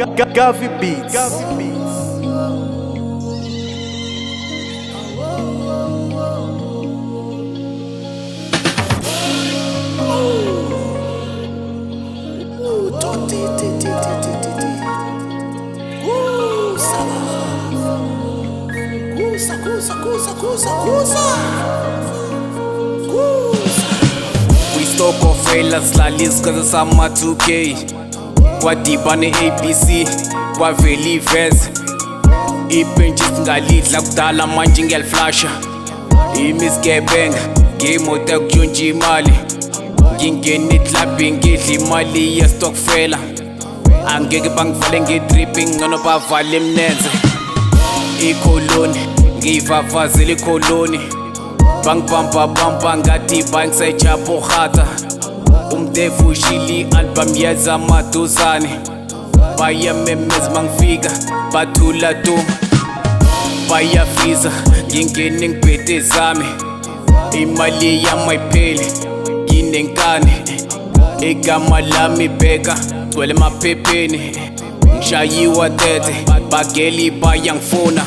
Gavi Beats. We stock of failures lalis cause sama 2K kwadiba ne-ABC kwaveli iveze ibenches ngalidla kudala manje ngiyaliflasha imizigebenga ngiyimoto kuyontsha imali ngingena eklabhini ngidla imali yestokfela angeke bangivale nge-dripping ngcono bavale emnenze ikoloni ngiyivavazela ikoloni bangibambabamba ngathi bangisayijabogata umdevu ushili i-album yenza amaduzane bayamemeza mangifika bathula tu bayafiza ngingene ngibhede zami imali yami ayipheli nginenkani igama lami bheka gcwele emaphepheni ngishayiwa tete bageli bayangifuna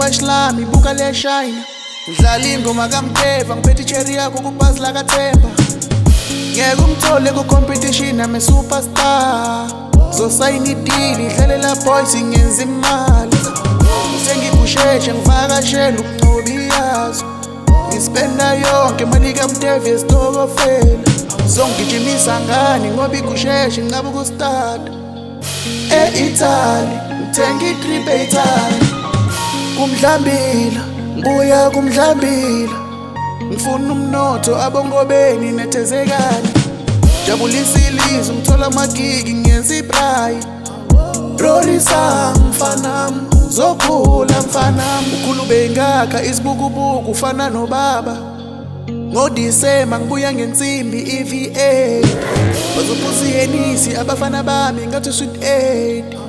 iwash lami buka le shine ngidlala ingoma kaMthemba ngiphethe icherry yakho kubhazi la kaThemba ngeke umthole ku competition ame superstar zosayina ideal idlalela boys ngenza imali sengikusheshe ngivakashela ukucobi yazo ngispenda yonke imali kaMthemba esitokofela zongijimisa ngani ngoba ikusheshe ngabe ukustart e-Italy ngithenga itrip e-Italy kumdlambila ngibuya kumdlambila ngifuna umnotho abongobeni nethezekani jabulisa ilizwe ngithola amagigi ngenza ibrayi rorisa mfanami uzokhula mfanami ukhulube ngakha isibukubuku ufana nobaba ngoDisemba ngibuya ngensimbi EVA bazophuza ihenisi abafana bami ngathi sweet 8